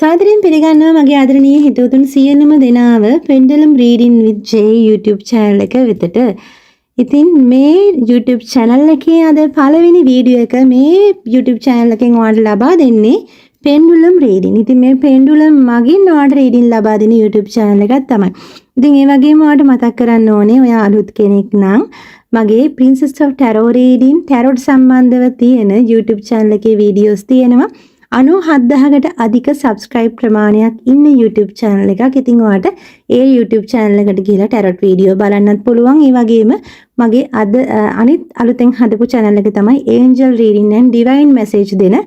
සාදරයෙන් පිළිගන්නවා මගේ ආදරණීය හිතවතුන් සියලුම දෙනාව Pendulum Reading with Jay YouTube channel එක වෙතට. ඉතින් මේ YouTube channel එකේ අද පළවෙනි වීඩියෝ එක මේ YouTube channel එකෙන් ඔයාලට ලබා දෙන්නේ Pendulum Reading. ඉතින් මේ Pendulum මගින් ඔයාලට reading ලබා දෙන YouTube channel එකක් තමයි. ඉතින් ඒ වගේම ඔයාලට මතක් කරන්න ඕනේ ඔයා අලුත් කෙනෙක් නම් මගේ Princess of Tarot Reading Tarot සම්බන්ධව තියෙන YouTube channel එකේ වීඩියෝස් තියෙනවා. 97,000කට අධික subscribe ප්‍රමාණයක් ඉන්න YouTube channel එකක්. ඉතින් ඔයාලට ඒ YouTube channel එකට ගිහලා tarot වීඩියෝ බලන්නත් පුළුවන්. ඒ වගේම මගේ අද අනිත් අලුතෙන් හදපු channel එක තමයි Angel Reading and Divine Message දෙන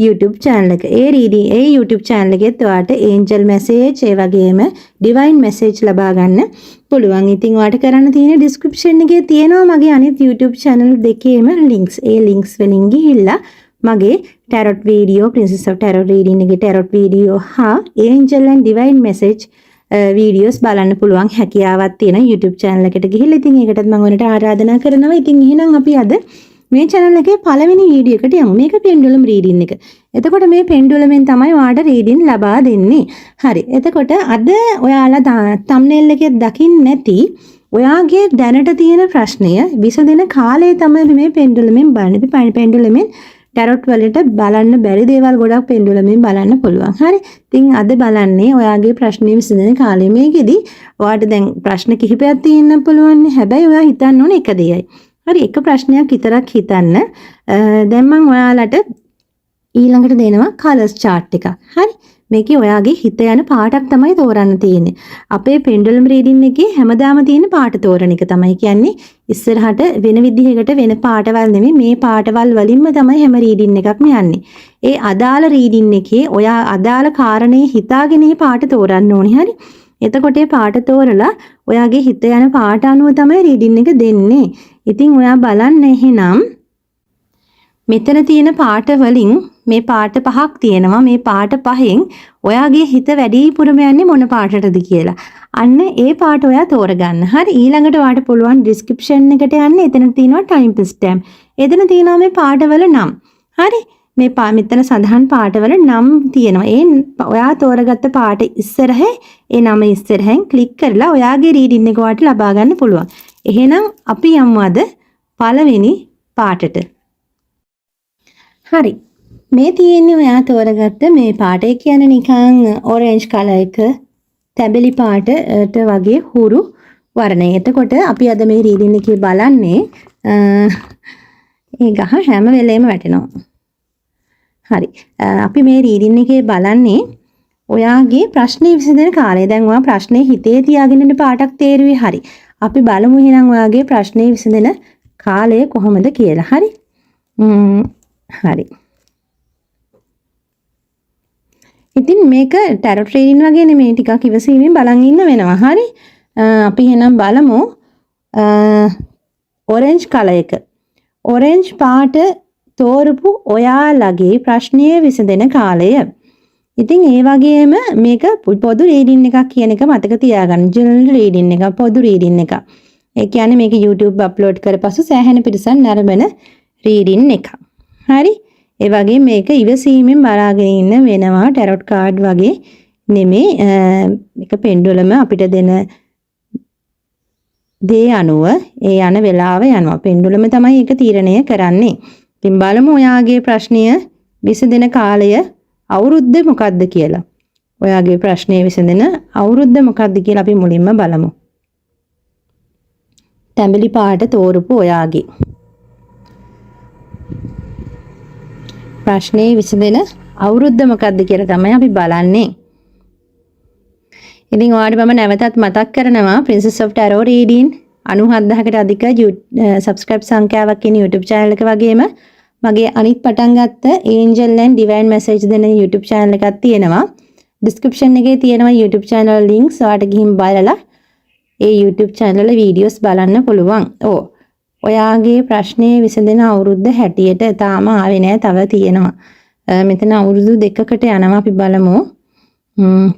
YouTube channel එක. ඒ YouTube channel එකෙත් ඔයාලට angel message ඒ වගේම divine message ලබා ගන්න පුළුවන්. ඉතින් ඔයාලට කරන්න තියෙන description එකේ තියෙනවා මගේ අනිත් YouTube channel දෙකේම links. ඒ links වලින් ගිහිල්ලා මගේ tarot video Princess of Tarot Reading එකේ tarot video හා angel and divine message videos බලන්න පුළුවන් හැකියාවක් තියෙන YouTube channel එකට ගිහිල්ලා ඉතින් ඒකටත් මම ඔයාලට ආරාධනා කරනවා. ඉතින් එහෙනම් අපි අද මේ channel එකේ පළවෙනි වීඩියෝ එකට යමු. මේක pendulum reading එක. එතකොට මේ pendulum එකෙන් තමයි ඔයාලට reading ලබා දෙන්නේ. හරි. එතකොට අද ඔයාලා thumbnail එකේ දකින්න නැති ඔයාගේ දැනට තියෙන ප්‍රශ්නය විසඳෙන කාලය තමයි මේ pendulum එකෙන් බලන්නේ. pendulum එකෙන් ටැරොට් වලට බලන්න බැරි දේවල් ගොඩක් pendulum එකෙන් බලන්න පුළුවන්. හරි. ඉතින් අද බලන්නේ ඔයාගේ ප්‍රශ්නේ විසඳන කාලය. මේකෙදි ඔයාට දැන් ප්‍රශ්න කිහිපයක් තියෙන්න පුළුවන්. හැබැයි ඔයා හිතන්න ඕනේ එක දෙයයි. හරි. එක ප්‍රශ්නයක් විතරක් හිතන්න. දැන් මම ඔයාලට ඊළඟට දෙනවා colors chart එකක්. හරි. මේකේ ඔයාගේ හිත යන පාටක් තමයි තෝරන්න තියෙන්නේ. අපේ pendulum reading එකේ හැමදාම තියෙන පාට තෝරන එක තමයි කියන්නේ ඉස්සරහට වෙන විදිහකට වෙන පාටවල් නෙමෙයි මේ පාටවල් වලින්ම තමයි හැම reading එකක්ම යන්නේ. ඒ අදාළ reading එකේ ඔයා අදාළ කාරණේ හිතාගෙන මේ පාට තෝරන්න ඕනේ. හරි. එතකොට මේ පාට තෝරලා ඔයාගේ හිත යන පාට අනුව තමයි reading එක දෙන්නේ. ඉතින් ඔයා බලන්න එහෙනම් මෙතන තියෙන පාට වලින් මේ පාට පහක් තියෙනවා. මේ පාට පහෙන් ඔයාගේ හිත වැඩිපුරම යන්නේ මොන පාටටද කියලා. අන්න ඒ පාට ඔයා තෝරගන්න. හරි. ඊළඟට ඔයාට පුළුවන් description එකට යන්න. එතන තියෙනවා time stamp. එතන තියෙනවා මේ පාටවල නම්. හරි. මේ මෙතන සඳහන් පාටවල නම් තියෙනවා. ඒ ඔයා තෝරගත්ත පාට ඉස්සරහේ ඒ නම ඉස්සරහෙන් ක්ලික් කරලා ඔයාගේ reading එක ඔයාට ලබා ගන්න පුළුවන්. එහෙනම් අපි යමු අද පළවෙනි පාටට. හරි. මේ තියෙන්නේ ඔයා තෝරගත්ත මේ පාට. ඒ කියන්නේ නිකන් orange color එක තැඹිලි පාටට වගේ හුරු වර්ණය. එතකොට අපි අද මේ reading එකේ බලන්නේ ඒ ගහ හැම වෙලේම වැටෙනවා. හරි. අපි මේ reading එකේ බලන්නේ ඔයාගේ ප්‍රශ්නේ විසඳන කාලය. දැන් ඔයා ප්‍රශ්නේ හිතේ තියාගෙන ඉන්න පාටක් තේරුවේ. හරි. අපි බලමු එහෙනම් ඔයාගේ ප්‍රශ්නේ විසඳන කාලය කොහොමද කියලා. හරි. හරි. ඉතින් මේක tarot reading වගේ නෙමෙයි ටිකක් ඉවසීමෙන් බලන් ඉන්න වෙනවා. හරි. අපි එහෙනම් බලමු orange color එක. orange පාට තෝරපු ඔයාලගේ ප්‍රශ්නය විසඳෙන කාලය. ඉතින් ඒ වගේම මේක පොදු reading එකක් කියන එක මතක තියාගන්න. general reading එක පොදු reading එක. ඒ කියන්නේ මේක YouTube upload කරපසු සෑහෙන පිටසක් නරඹන reading එක. හරි. ඒ වගේ මේක ඉවසීමෙන් බලාගෙන ඉන්න වෙනවා. ටැරොට් කාඩ් වගේ නෙමෙයි. මේක pendulum අපිට දෙන දේ අනුව ඒ යන වෙලාව යනවා. pendulum තමයි ඒක තීරණය කරන්නේ. ඉතින් බලමු ඔයාගේ ප්‍රශ්නය විසඳෙන කාලය අවුරුද්ද මොකක්ද කියලා. ඔයාගේ ප්‍රශ්නය විසඳෙන අවුරුද්ද මොකක්ද කියලා අපි මුලින්ම බලමු. තැඹිලි පාට තෝරපු ඔයාගේ ප්‍රශ්නේ විසඳෙන අවුරුද්ද මොකක්ද කියලා තමයි අපි බලන්නේ. ඉතින් ඔයාලට මම නැවතත් මතක් කරනවා Princess of Tarot Reading 97,000කට අධික subscribe සංඛ්‍යාවක් ඉන්න YouTube channel එක වගේම මගේ අනිත් පටන් ගත්ත Angel and Divine Message දෙන YouTube channel එකක් තියෙනවා. description එකේ තියෙනවා YouTube channel links. ඔයාලට ගිහින් බලලා ඒ YouTube channel වල videos බලන්න පුළුවන්. ඔයාගේ ප්‍රශ්නේ විසඳෙන අවුරුද්ද හැටියට තාම ආවේ නැහැ. තව තියෙනවා. මෙතන අවුරුදු 2කට යනවා. අපි බලමු.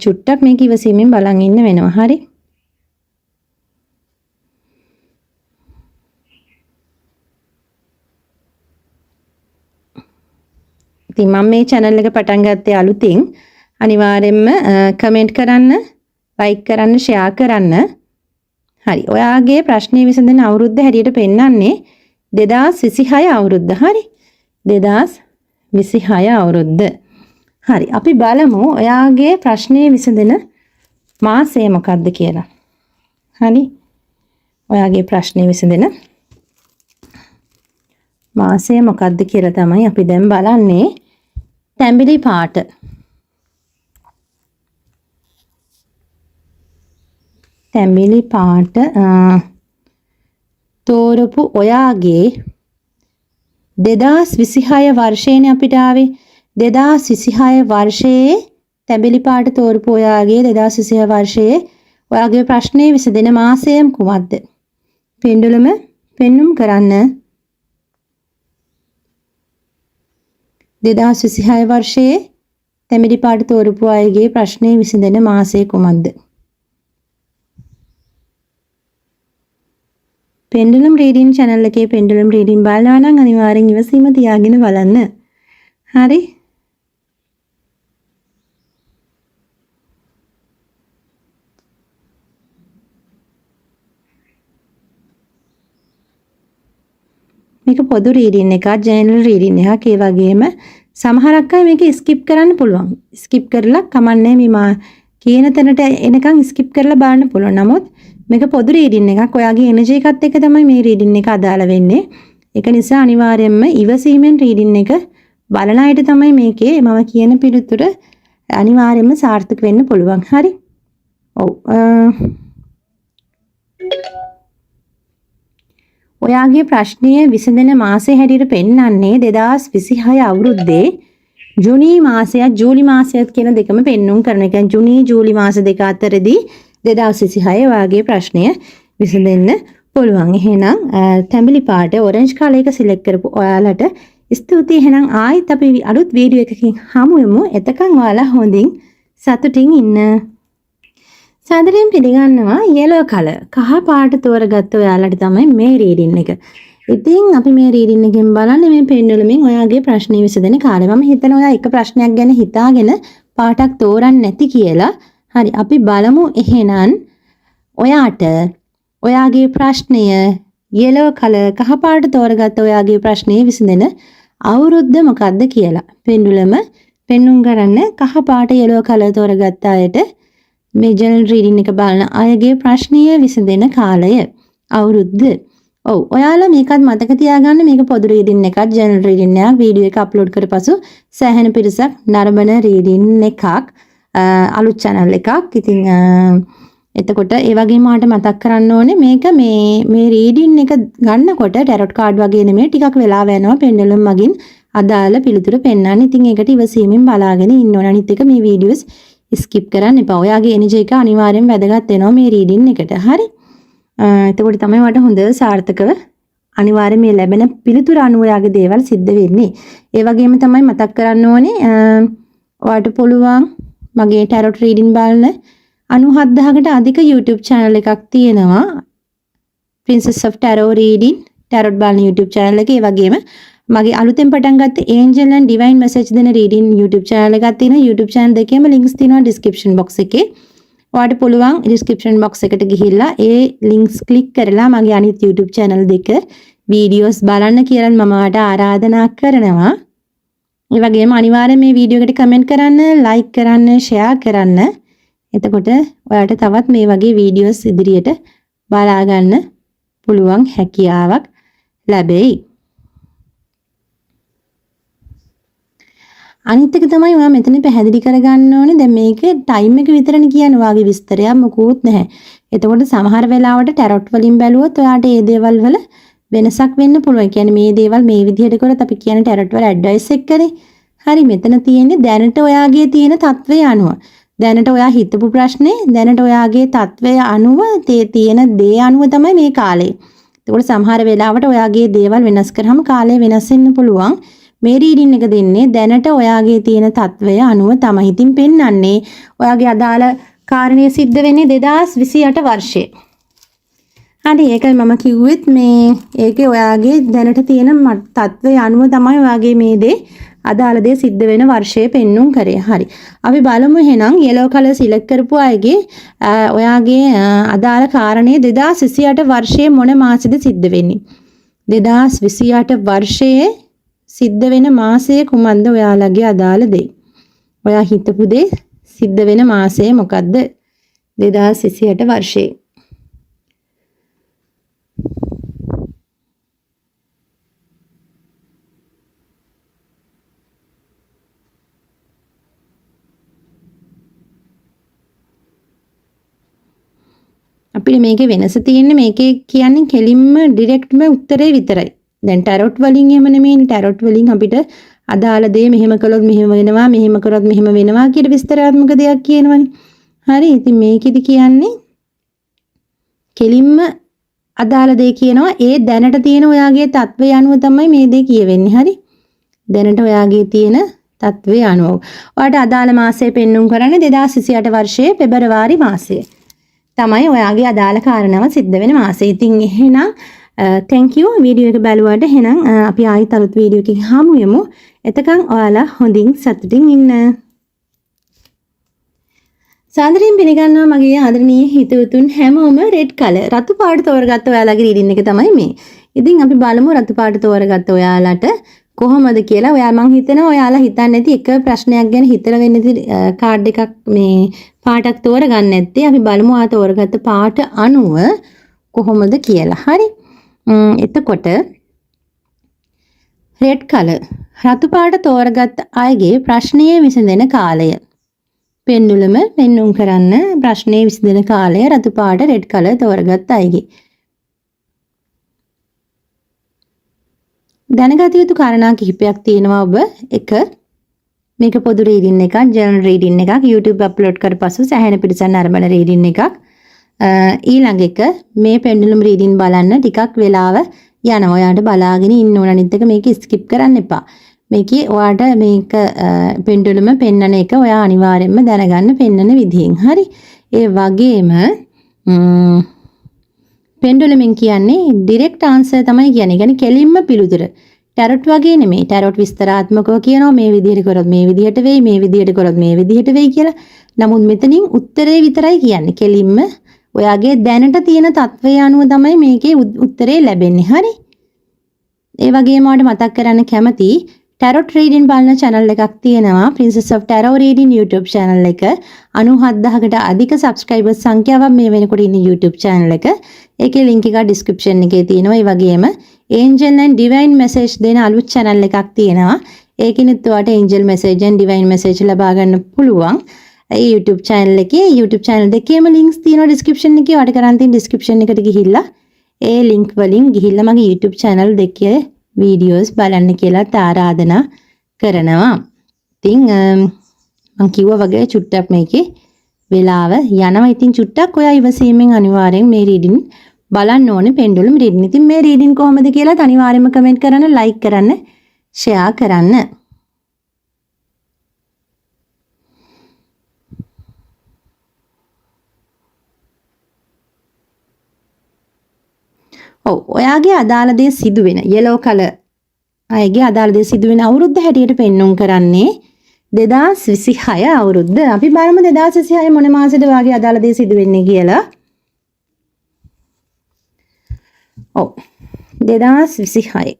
චුට්ටක් මේක ඉවසීමෙන් බලන් ඉන්න වෙනවා. හරි. ඉතින් මම මේ channel එක පටන් ගත්තේ අලුතින්. අනිවාර්යෙන්ම කමෙන්ට් කරන්න, ලයික් කරන්න, ෂෙයා කරන්න. හරි. ඔයාගේ ප්‍රශ්නේ විසඳන අවුරුද්ද හැටියට පෙන්වන්නේ 2026 අවුරුද්ද. හරි. 2026 අවුරුද්ද. හරි. අපි බලමු ඔයාගේ ප්‍රශ්නේ විසඳන මාසය මොකක්ද කියලා. හරි. ඔයාගේ ප්‍රශ්නේ විසඳන මාසය මොකක්ද කියලා තමයි අපි දැන් බලන්නේ. තැඹිලි පාට. තැඹිලි පාට තෝරපු ඔයාගේ 2026 වර්ෂයේනේ අපිට ආවේ. 2026 වර්ෂයේ තැඹිලි පාට තෝරපු ඔයාගේ 2026 වර්ෂයේ ඔයාගේ ප්‍රශ්නේ විසඳෙන මාසය කුමක්ද? පෙන්ඩුලම පෙන්눔 කරන්න. 2026 වර්ෂයේ තැඹිලි පාට තෝරපු අයගේ ප්‍රශ්නේ විසඳෙන මාසය කුමක්ද? පෙන්ඩුලම් රීඩින් channel එකේ පෙන්ඩුලම් රීඩින් බලනවා නම් අනිවාර්යෙන් ඉවසීම තියාගෙන බලන්න. හරි? මේක පොදු රීඩින් එකක්, ජර්නල් රීඩින් එකක්. ඒ වගේම සමහරක් අය මේක ස්කිප් කරන්න පුළුවන්. ස්කිප් කරලා කමන්නේ මේ කියන තැනට එනකන් ස්කිප් කරලා බලන්න පුළුවන්. නමුත් මේක පොදු රීඩින් එකක්. ඔයාගේ එනර්ජි එකත් එක්ක තමයි මේ රීඩින් එක අදාළ වෙන්නේ. ඒක නිසා අනිවාර්යයෙන්ම ඉවසීමෙන් රීඩින් එක බලන අයට තමයි මේකේ මම කියන පිළිතුර අනිවාර්යයෙන්ම සාර්ථක වෙන්න පුළුවන්. හරි? ඔව්. ඔයාගේ ප්‍රශ්නය විසඳන මාසය හැටියට පෙන්වන්නේ 2026 අවුරුද්දේ ජූනි මාසයත් ජූලි මාසයත් කියන දෙකම පෙන්눔 කරන එක. ජූනි ජූලි මාස දෙක අතරදී 2026 ඔයාගේ ප්‍රශ්නය විසඳෙන්න පුළුවන්. එහෙනම් තැඹිලි පාට ඔරෙන්ජ් කලර් එක සිලෙක්ට් කරපු ඔයාලට ස්තුතියි. එහෙනම් ආයෙත් අපි අලුත් වීඩියෝ එකකින් හමු වෙමු. එතකන් ඔයාලා හොඳින් සතුටින් ඉන්න. සාදරයෙන් පිළිගන්නවා yellow color. කහ පාට තෝරගත්ත ඔයාලට තමයි මේ රීඩින් එක. ඉතින් අපි මේ රීඩින් එකෙන් බලන්නේ මේ පෙන්වලමින් ඔයාගේ ප්‍රශ්නේ විසඳෙන කාලය. මම හිතනවා ඔයා එක ප්‍රශ්නයක් ගැන හිතාගෙන පාටක් තෝරන්නේ නැති කියලා. හරි, අපි බලමු එහෙනම් ඔයාට ඔයාගේ ප්‍රශ්නය yellow color කහ පාට තෝරගත්ත ඔයාගේ ප්‍රශ්නේ විසඳෙන අවුරුද්ද මොකක්ද කියලා. පෙන්වලම පෙන්눔 කරන්න කහ පාට yellow color තෝරගත්ත අයට මේ ජර්නල් රීඩින් එක බලන අයගේ ප්‍රශ්නය විසඳෙන කාලය අවුරුද්ද. ඔව්, ඔයාලා මේකත් මතක තියාගන්න. මේක පොදු රීඩින් එකක්, ජර්නල් රීඩින් එකක්. වීඩියෝ එක අප්ලෝඩ් කරපසු සෑහෙන පිරිසක් නරඹන රීඩින් එකක්, අලුත් channel එකක්. ඉතින් එතකොට ඒ වගේම මට මතක් කරන්න ඕනේ මේක මේ රීඩින් එක ගන්නකොට ටැරොට් කාඩ් වගේ නෙමෙයි, ටිකක් වෙලාව යනවා පෙන්ඩලම් මගින් අදාළ පිළිතුර පෙන්වන්න. ඉතින් ඒකට ඉවසීමෙන් බලාගෙන ඉන්න ඕන. අනිත් එක මේ වීඩියෝස් ස්කිප් කරන්න එපා. ඔයාගේ එනර්ජි එක අනිවාර්යෙන් වැදගත් වෙනවා මේ රීඩින් එකට. හරි? එතකොට තමයි මට හොඳ සාර්ථකව අනිවාර්යෙන් මේ ලැබෙන පිළිතුර අනුව ඔයාගේ දේවල් සිද්ධ වෙන්නේ. ඒ වගේම තමයි මතක් කරන්න ඕනේ ඔයාට පුළුවන් මගේ ටැරොට් රීඩින් බලන 97000කට අධික YouTube channel එකක් තියෙනවා. Princess of Tarot Reading ටැරොට් බලන YouTube channel එකේ. ඒ වගේම මගේ අලුතෙන් පටන් ගත්ත Angel and Divine Message දෙන reading YouTube channel එකක් තියෙනවා. YouTube channel දෙකේම links තියෙනවා description box එකේ. ඔයාලට පුළුවන් description box එකට ගිහිල්ලා ඒ links click කරලා මගේ අනිත් YouTube channel දෙක videos බලන්න කියලා මම ඔයාලට ආරාධනා කරනවා. ඒ වගේම අනිවාර්යෙන් මේ වීඩියෝ එකට comment කරන්න, like කරන්න, share කරන්න. එතකොට ඔයාලට තවත් මේ වගේ videos ඉදිරියට බලා ගන්න පුළුවන් හැකියාවක් ලැබෙයි. අනිත් එක තමයි ඔයා මෙතන පැහැදිලි කරගන්න ඕනේ. දැන් මේකේ ටයිම් එක විතරනේ කියන්නේ. ඔයාගේ විස්තරයක් මොකුත් නැහැ. එතකොට සමහර වෙලාවට ටැරොට් වලින් බැලුවොත් ඔයාට මේ දේවල් වල වෙනසක් වෙන්න පුළුවන්. ඒ කියන්නේ මේ දේවල් මේ විදිහට කරොත් අපි කියන්නේ ටැරොට් වල ඇඩ්වයිස් එකනේ. හරි, මෙතන තියෙන්නේ දැනට ඔයාගේ තියෙන තත්ත්වය අනුව. දැනට ඔයා හිතපු ප්‍රශ්නේ දැනට ඔයාගේ තත්ත්වය අනුව තියෙන දේ අනුව තමයි මේ කාලේ. ඒකට සමහර වෙලාවට ඔයාගේ දේවල් වෙනස් කරාම කාලය වෙනස් වෙන්න පුළුවන්. මේ රීඩින් එක දෙන්නේ දැනට ඔයාගේ තියෙන තත්ත්වය අනුව තමයි. ඉතින් පෙන්වන්නේ ඔයාගේ අදාළ කාරණේ සිද්ධ වෙන්නේ 2028 වර්ෂයේ. හරි, ඒකයි මම කිව්වෙත් මේ ඒකේ ඔයාගේ දැනට තියෙන තත්ත්වය අනුව තමයි ඔයාගේ මේ දේ අදාළ දේ සිද්ධ වෙන වර්ෂය පෙන්눔 කරේ. හරි. අපි බලමු එහෙනම් yellow color select කරපු අයගේ ඔයාගේ අදාළ කාරණේ 2028 වර්ෂයේ මොන මාසෙද සිද්ධ වෙන්නේ? 2028 වර්ෂයේ සිද්ධ වෙන මාසය කුමක්ද ඔයාලගේ අදාළ දේ? ඔයා හිතපු දේ සිද්ධ වෙන මාසය මොකක්ද? 2028 වර්ෂයේ. අපිට මේකේ වෙනස තියෙන්නේ මේකේ කියන්නේ කෙලින්ම ඩිරෙක්ට්ම උත්තරේ විතරයි. දැන් ටැරොට් වලින් එහෙම නෙමෙයිනේ. ටැරොට් වලින් අපිට අදාළ දේ මෙහෙම කළොත් මෙහෙම වෙනවා, මෙහෙම කරොත් මෙහෙම වෙනවා කියලා විස්තරාත්මක දෙයක් කියනවනේ. හරි. ඉතින් මේකෙදි කියන්නේ කෙලින්ම අදාළ දේ කියනවා. ඒ දැනට තියෙන ඔයාගේ තත්ත්වය අනුව තමයි මේ දේ කියවෙන්නේ. හරි. දැනට ඔයාගේ තියෙන තත්ත්වය අනුව. ඔයාට අදාළ මාසය පෙන්눔 කරන්නේ 2028 වර්ෂයේ පෙබරවාරි මාසය. තමයි ඔයාගේ අදාළ කාරණාව සිද්ධ වෙන මාසය. ඉතින් එහෙනම් thank you වීඩියෝ එක බලුවාට. එහෙනම් අපි ආයෙත් අලුත් වීඩියෝ එකකින් හමු වෙමු. එතකන් ඔයාලා හොඳින් සතුටින් ඉන්න. සාදරයෙන් පිළිගන්නවා මගේ ආදරණීය හිතවතුන් හැමෝම රෙඩ් කලර් රතු පාට තෝරගත්ත ඔයාලගේ රීඩින් එක තමයි මේ. ඉතින් අපි බලමු රතු පාට තෝරගත්ත ඔයාලට කොහොමද කියලා. ඔයා මං හිතනවා ඔයාලා හිතන්නේ නැති එක ප්‍රශ්නයක් ගැන හිතලා වෙන්නේ නැති කාඩ් එකක් මේ පාටක් තෝරගන්න නැත්තේ. අපි බලමු ආ තෝරගත්ත පාට අනුව කොහොමද කියලා. හරි. එතකොට රෙඩ් කලර් රතු පාට තෝරගත්ත අයගේ ප්‍රශ්නයේ විසඳෙන කාලය. පෙන්නුලම පෙන්눔 කරන්න ප්‍රශ්නයේ විසඳෙන කාලය රතු පාට රෙඩ් කලර් තෝරගත්ත අයගේ. දැනගත යුතු කාරණා කිහිපයක් තියෙනවා ඔබ. එක මේක පොදු රීඩින් එකක්, ජර්නල් රීඩින් එකක්, YouTube අප්ලෝඩ් කර පසු සැහැණ පිරිසක් නරඹන රීඩින් එකක්. ඊළඟ එක මේ පෙන්ඩුලම් රීඩින් බලන්න ටිකක් වෙලාව යනවා. ඔයාලට බලාගෙන ඉන්න ඕන. අනිත් එක මේක ස්කිප් කරන්න එපා. මේකේ ඔයාට මේක පෙන්ඩුලම පෙන්නන එක ඔයා අනිවාර්යයෙන්ම දැනගන්න පෙන්නන විදිහෙන්. හරි. ඒ වගේම පෙන්ඩුලමින් කියන්නේ ඩිරෙක්ට් ආන්සර් තමයි කියන්නේ. කියන්නේ කෙලින්ම පිළිතුර. ටැරොට් වගේ නෙමෙයි. ටැරොට් විස්තරාත්මකව කියනවා මේ විදිහට කරොත් මේ විදිහට වෙයි, මේ විදිහට කරොත් මේ විදිහට වෙයි කියලා. නමුත් මෙතනින් උත්තරේ විතරයි කියන්නේ. කෙලින්ම ඔයාගේ දැනට තියෙන තත්ත්වය අනුව තමයි මේකේ උත්තරේ ලැබෙන්නේ. හරි. ඒ වගේම ඔයාලට මතක් කරන්න කැමති ටැරොට් රීඩින් බලන channel එකක් තියෙනවා. Princess of Tarot Reading YouTube channel එක. 97000කට අධික subscribers සංඛ්‍යාවක් මේ වෙනකොට ඉන්න YouTube channel එක. ඒකේ link එක description එකේ තියෙනවා. ඒ වගේම Angel and Divine Message දෙන අලුත් channel එකක් තියෙනවා. ඒකිනුත් ඔයාලට Angel Message and Divine Message ලබා ගන්න පුළුවන්. ඒ YouTube channel එකේ YouTube channel දෙකේම links තියෙනවා description එකේ. ඔයාලට කරන් තියෙන description එකට ගිහිල්ලා ඒ link වලින් ගිහිල්ලා මගේ YouTube channel දෙකේ videos බලන්න කියලා ආරාධනා කරනවා. ඉතින් මම කිව්වා වගේ චුට්ටක් මේකේ වෙලාව යනවා. ඉතින් චුට්ටක් ඔයා ඉවසීමෙන් අනිවාර්යෙන් මේ රීඩින් බලන්න ඕනේ පෙන්ඩුලම් රීඩින්. ඉතින් මේ රීඩින් කොහොමද කියලා අනිවාර්යයෙන්ම කමෙන්ට් කරන්න, ලයික් කරන්න, ෂෙයා කරන්න. ඔයාගේ අදාළ දේ සිදු වෙන yellow color අයගේ අදාළ දේ සිදු වෙන අවුරුද්ද හැටියට පෙන්눔 කරන්නේ 2026 අවුරුද්ද. අපි බලමු 2026 මොන මාසෙද වාගේ අදාළ දේ සිදු වෙන්නේ කියලා. 2026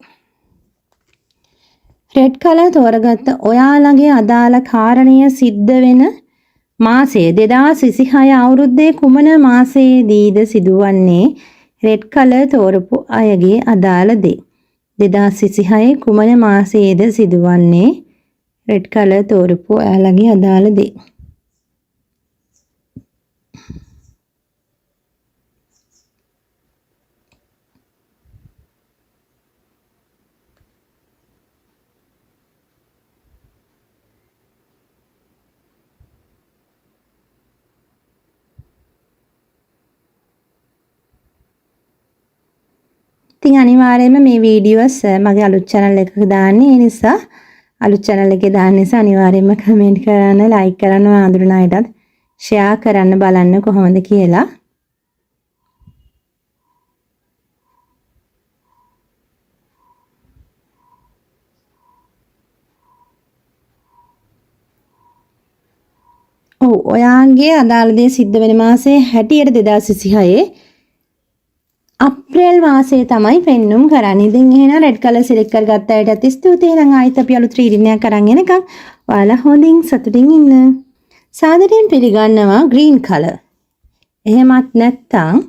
රෙඩ් කලර් තෝරගත්ත ඔයාලගේ අදාළ කාරණය සිද්ධ වෙන මාසය 2026 අවුරුද්දේ කුමන මාසයේදීද සිදුවන්නේ? රෙඩ් කලර් තෝරපු අයගේ අදාළ දේ 2026 කුමන මාසයේද සිදුවන්නේ? රෙඩ් කලර් තෝරපු අයලගේ අදාළ දේ. ඉතින් අනිවාර්යයෙන්ම මේ වීඩියෝස් මගේ අලුත් channel එකක දාන්නේ. ඒ නිසා අලුත් channel එකේ දාන්න නිසා අනිවාර්යයෙන්ම කමෙන්ට් කරන්න, ලයික් කරන්න, ආඳුරන අයටත් ෂෙයා කරන්න බලන්න කොහොමද කියලා. ඔව් ඔයාගේ අදාළ දේ සිද්ධ වෙන මාසේ හැටියට 2026 අප්‍රේල් මාසයේ තමයි පෙන්눔 කරන්නේ. ඉතින් එහෙනම් රෙඩ් කලර් සිලෙක්ට් කරගත්ත අයටත් ස්තුතියි. එහෙනම් ආයෙත් අපි අලුත් රීඩින් එකක් අරන් එනකම් ඔයාලා හොඳින් සතුටින් ඉන්න. සාදරයෙන් පිළිගන්නවා ග්‍රීන් කලර්. එහෙමත් නැත්නම්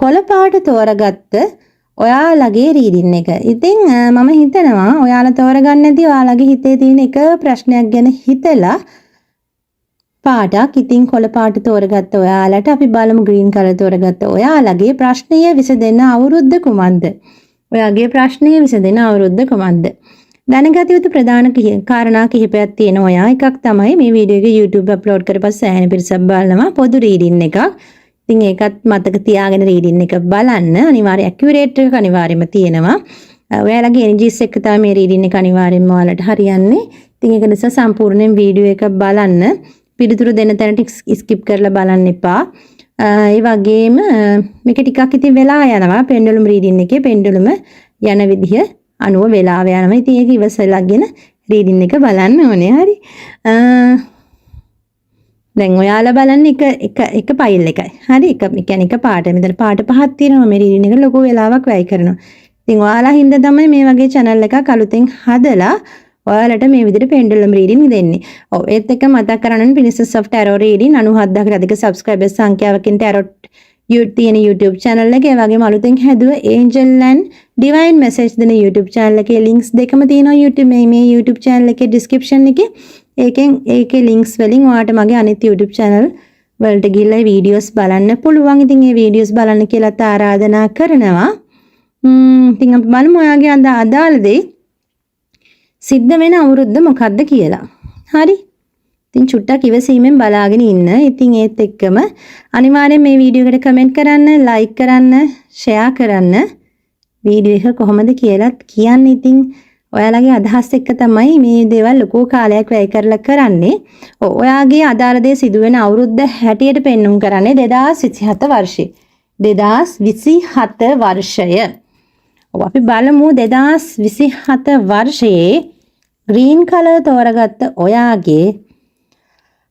කොළ පාට තෝරගත්ත ඔයාලගේ රීඩින් එක. ඉතින් මම හිතනවා ඔයාලා තෝරගන්න නැති ඔයාලගේ හිතේ තියෙන එක ප්‍රශ්නයක් ගැන හිතලා පාටක්. ඉතින් කොළ පාට තෝරගත්ත ඔයාලට අපි බලමු ග්‍රීන් කලර් තෝරගත්ත ඔයාලගේ ප්‍රශ්නය විසඳෙන අවුරුද්ද කුමක්ද? ඔයාගේ ප්‍රශ්නය විසඳෙන අවුරුද්ද කුමක්ද? දැනගත යුතු ප්‍රධාන කාරණා කිහිපයක් තියෙනවා. ඔයා එකක් තමයි මේ වීඩියෝ එක YouTube අප්ලෝඩ් කරපස්ස සෑහෙන පිරිසක් බලනවා පොදු රීඩින් එකක්. ඉතින් ඒකත් මතක තියාගෙන රීඩින් එක බලන්න. අනිවාර්ය ඇකියුරේට් එක අනිවාර්යයෙන්ම තියෙනවා. ඔයාලගේ එනර්ජිස් එක්ක තමයි මේ රීඩින් එක අනිවාර්යයෙන්ම ඔයාලට හරියන්නේ. ඉතින් ඒක නිසා සම්පූර්ණයෙන් වීඩියෝ එක බලන්න. පිළිතුරු දෙන තැනට ස්කිප් කරලා බලන්න එපා. ඒ වගේම මේක ටිකක් ඉතින් වෙලා යනවා. පෙන්ඩුලම් රීඩින් එකේ පෙන්ඩුලම යන විදිහ අනුව වෙලාව යනවා. ඉතින් ඒක ඉවසලාගෙන රීඩින් එක බලන්න ඕනේ. හරි. දැන් ඔයාලා බලන්න එක ෆයිල් එකයි. හරි. එක කියන්නේ එක පාට. මෙතන පාට පහක් තියෙනවා. මේ රීඩින් එක ලොකු වෙලාවක් වැය කරනවා. ඉතින් ඔයාලා හින්දා තමයි මේ වගේ channel එකක් අලුතෙන් හදලා ඔයාලට මේ විදිහට පෙන්ඩුලම් රීඩින් දෙන්නේ. ඔව් ඒත් එක්ක මතක් කරගන්න Princess of Tarot රීඩින් 97000කට අධික subscribers සංඛ්‍යාවකින් Tarot තියෙන YouTube channel එකේ ඒ වගේම අලුතෙන් හැදුව Angel and Divine Message දෙන YouTube channel එකේ links දෙකම තියෙනවා YouTube මේ YouTube channel එකේ description එකේ. ඒකේ links වලින් ඔයාලට මගේ අනිත් YouTube channel වලට ගිහලා videos බලන්න පුළුවන්. ඉතින් මේ videos බලන්න කියලාත් ආරාධනා කරනවා. ඉතින් අපි බලමු ඔයාගේ අදාළ දේ සිද්ධ වෙන අවුරුද්ද මොකක්ද කියලා. හරි. ඉතින් චුට්ටක් ඉවසීමෙන් බලාගෙන ඉන්න. ඉතින් ඒත් එක්කම අනිවාර්යෙන් මේ වීඩියෝ එකට කමෙන්ට් කරන්න, ලයික් කරන්න, ෂෙයා කරන්න. වීඩියෝ එක කොහොමද කියලා කියන්න. ඉතින් ඔයාලගේ අදහස් එක්ක තමයි මේ දේවල් ලොකු කාලයක් වැය කරලා කරන්නේ. ඔයාගේ අදාළ දේ සිදුවෙන අවුරුද්ද හැටියට පෙන්눔 කරන්නේ 2027 වර්ෂය. 2027 වර්ෂය. අපි බලමු 2027 වර්ෂයේ ග්‍රීන් කලර් තෝරගත්ත ඔයාගේ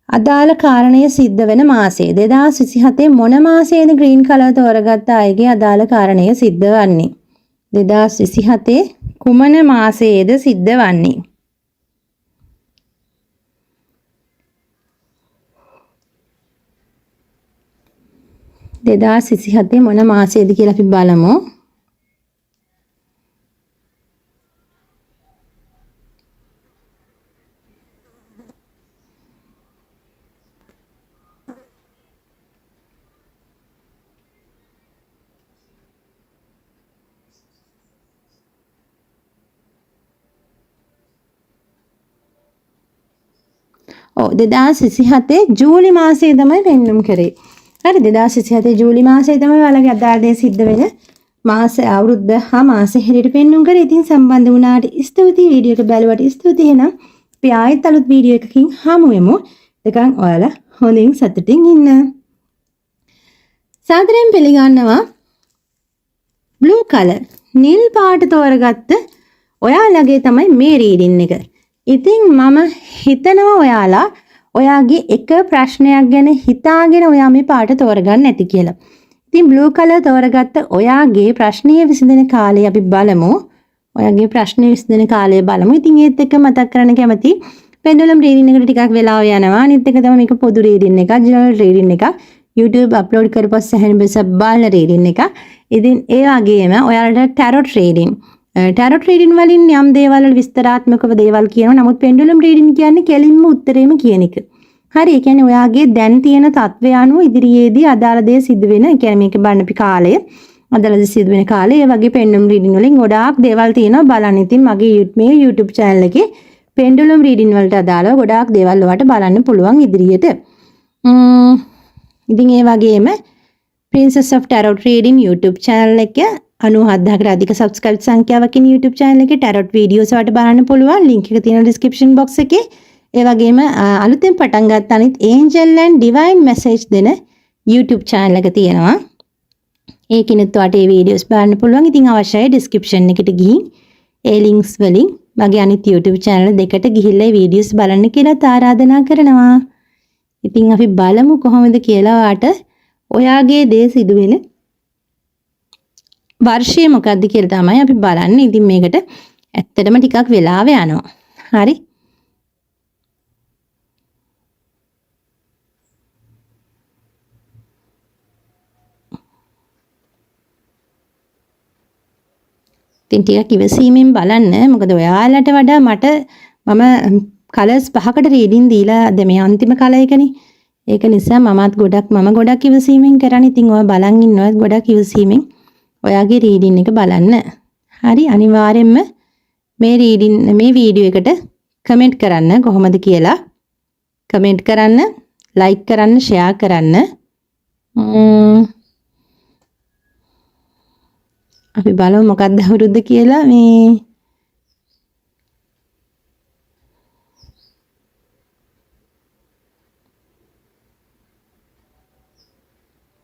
අදාළ කාරණය සිද්ධ වෙන මාසය. 2027 මොන මාසයේද ග්‍රීන් කලර් තෝරගත්ත අයගේ අදාළ කාරණය සිද්ධ වන්නේ? 2027 කුමන මාසයේද සිද්ධ වන්නේ? දෙදාස් 27 මොන මාසයේද කියලා අපි බලමු. ඔව් 2027 ජූලි මාසයේ තමයි පෙන්눔 කරේ. හරි 2027 ජූලි මාසයේ තමයි ඔයාලගේ අදාළ දේ සිද්ධ වෙන මාස අවුරුද්ද හා මාස හැටියට පෙන්눔 කරේ. ඉතින් සම්බන්ධ වුණාට ස්තුතියි. වීඩියෝ එක බලුවට ස්තුතියි. එහෙනම් අපි ආයෙත් අලුත් වීඩියෝ එකකින් හමු වෙමු. එතකන් ඔයාලා හොඳින් සතුටින් ඉන්න. සාදරයෙන් පිළිගන්නවා blue color නිල් පාට තෝරගත්ත ඔයාලගේ තමයි මේ රීඩින් එක. ඉතින් මම හිතනවා ඔයාලා ඔයාගේ එක ප්‍රශ්නයක් ගැන හිතාගෙන ඔයා මේ පාට තෝරගන්න නැති කියලා. ඉතින් blue color තෝරගත්ත ඔයාගේ ප්‍රශ්නය විසඳන කාලය අපි බලමු. ඔයාගේ ප්‍රශ්නය විසඳන කාලය බලමු. ඉතින් ඒත් එක්ක මතක් කරන්න කැමති pendulum reading එකට ටිකක් වෙලාව යනවා. අනිත් එක තමයි මේක පොදු reading එකක්, general reading එකක්. YouTube අප්ලෝඩ් කරපස්ස හැම බෙසක් බලන reading එකක්. ඉතින් ඒ වගේම ඔයාලට tarot reading ටැරොට් රීඩින් වලින් යම් දේවල් වල විස්තරාත්මකව දේවල් කියනවා. නමුත් පෙන්ඩුලම් රීඩින් කියන්නේ කෙලින්ම උත්තරේම කියන එක. හරි. ඒ කියන්නේ ඔයාගේ දැන් තියෙන තත්ත්වය අනුව ඉදිරියේදී අදාළ දේ සිදු වෙන. ඒ කියන්නේ මේක බලන අපි කාලය, අදාළ දේ සිදු වෙන කාලය, ඒ වගේ පෙන්ඩුලම් රීඩින් වලින් ගොඩාක් දේවල් තියෙනවා බලන්න. ඉතින් මගේ මේ YouTube channel එකේ පෙන්ඩුලම් රීඩින් වලට අදාළව ගොඩාක් දේවල් ඔයාලට බලන්න පුළුවන් ඉදිරියට. ඉතින් ඒ වගේම Princess of Tarot Reading YouTube channel එක 97000කට අධික subscribe සංඛ්‍යාවකින් YouTube channel එකේ tarot videos වලට බලන්න පුළුවන්. link එක තියෙනවා description box එකේ. ඒ වගේම අලුතෙන් පටන් ගත්ත අනිත් Angel and Divine Message දෙන YouTube channel එක තියෙනවා. ඒකිනුත් ඔයාලට මේ videos බලන්න පුළුවන්. ඉතින් අවශ්‍යයි description එකට ගිහින් ඒ links වලින් මගේ අනිත් YouTube channel දෙකට ගිහිල්ලා මේ videos බලන්න කියලා ආරාධනා කරනවා. ඉතින් අපි බලමු කොහොමද කියලා වාට ඔයාගේ දේ සිදුවෙන වර්ෂය මොකක්ද කියලා තමයි අපි බලන්නේ. ඉතින් මේකට ඇත්තටම ටිකක් වෙලාව යනවා. හරි. ඉතින් ටිකක් ඉවසීමෙන් බලන්න. මොකද ඔයාලට වඩා මම කලර්ස් 5කට රීඩින් දීලා මේ අන්තිම කලර් එකනේ. ඒක නිසා මම ගොඩක් ඉවසීමෙන් කරන්නේ. ඉතින් ඔයා බලන් ඉන්නවා ගොඩක් ඉවසීමෙන් ඔයාගේ රීඩින් එක බලන්න. හරි අනිවාර්යෙන්ම මේ වීඩියෝ එකට කමෙන්ට් කරන්න කොහොමද කියලා. කමෙන්ට් කරන්න, ලයික් කරන්න, ෂෙයා කරන්න. අපි බලමු මොකක්ද අවුරුද්ද කියලා. මේ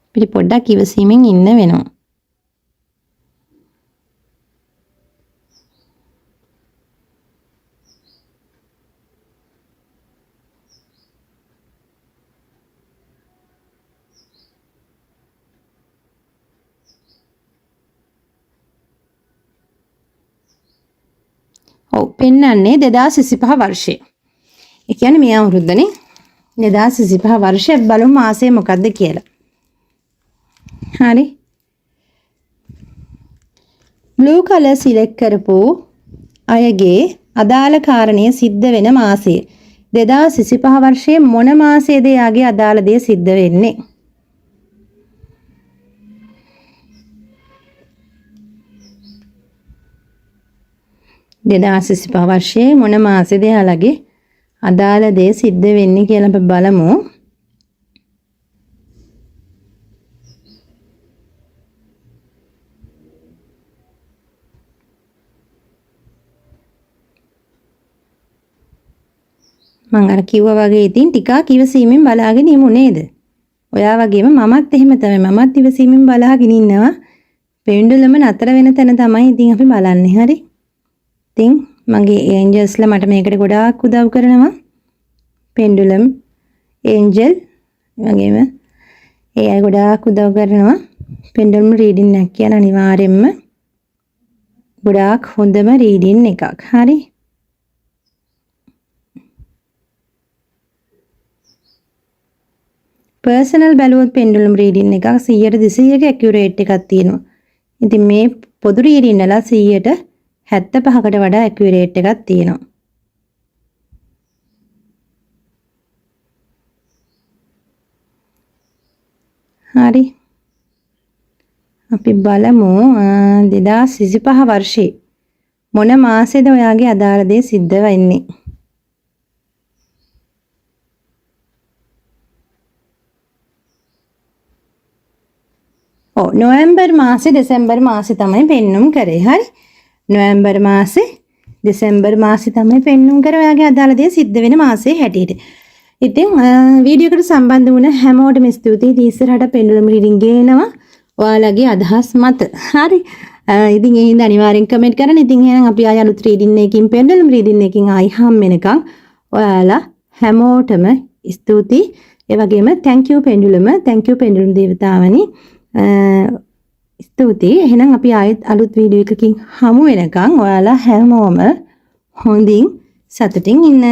අපිට පොඩ්ඩක් ඉවසීමෙන් ඉන්න වෙනවා. පෙන්වන්නේ 2025 වර්ෂයේ. ඒ කියන්නේ මේ අවුරුද්දනේ 2025 වර්ෂයේ බලමු මාසය මොකක්ද කියලා. හරි. blue color select කරපු අයගේ අදාළ කාරණය සිද්ධ වෙන මාසය 2025 වර්ෂයේ මොන මාසයේද යාගේ අදාළ දේ සිද්ධ වෙන්නේ? දෙදාසිසිපා වර්ෂයේ මොන මාසෙද යාළගේ අදාළ දේ සිද්ධ වෙන්නේ කියලා අපි බලමු. මම අර කිව්වා වගේ ඉතින් ටිකක් ඉවසීමෙන් බලාගෙන ඉමු නේද? ඔයා වගේම මමත් එහෙම තමයි. මමත් ඉවසීමෙන් බලාගෙන ඉන්නවා. පෙන්ඩුලම නතර වෙන තැන තමයි ඉතින් අපි බලන්නේ. හරි. ඉතින් මගේ ඒන්ජල්ස්ලා මට මේකට ගොඩාක් උදව් කරනවා. පෙන්ඩුලම් ඒන්ජල් වගේම ඒ අය ගොඩාක් උදව් කරනවා. පෙන්ඩුලම් රීඩින් එකක් කියන අනිවාර්යෙන්ම ගොඩාක් හොඳම රීඩින් එකක්. හරි. පර්සනල් බැලුවොත් පෙන්ඩුලම් රීඩින් එකක් 100% ඇකියුරේට් එකක් තියෙනවා. ඉතින් මේ පොදු රීඩින් වල 75%කට වඩා ඇකියුරේට් එකක් තියෙනවා. හරි. අපි බලමු 2025 වර්ෂයේ මොන මාසෙද ඔයාගේ අදාළ දේ සිද්ධ වෙන්නේ? නොවැම්බර් මාසේ දෙසැම්බර් මාසේ තමයි පෙන්눔 කරේ. හරි. නොවැම්බර් මාසේ දෙසැම්බර් මාසේ තමයි පෙන්눔 කරේ ඔයාගේ අදාළ දේ සිද්ධ වෙන මාසේ හැටියට. ඉතින් වීඩියෝ එකට සම්බන්ධ වුණ හැමෝටම ස්තුතියි. ඉතින් පෙන්ඩුලම් රීඩින් ගේනවා ඔයාලගේ අදහස් මත. හරි. ඉතින් ඒ හින්දා අනිවාර්යෙන් කමෙන්ට් කරන්න. ඉතින් එහෙනම් අපි ආය අලුත් රීඩින් එකකින් පෙන්ඩුලම් රීඩින් එකකින් ආයි හම් වෙනකන් ඔයාලා හැමෝටම ස්තුතියි. ඒ වගේම thank you පෙන්ඩුලම. thank you පෙන්ඩුලම් දේවතාවනි. ස්තුතියි. එහෙනම් අපි ආයෙත් අලුත් වීඩියෝ එකකින් හමු වෙනකන් ඔයාලා හැමෝම හොඳින් සතුටින් ඉන්න.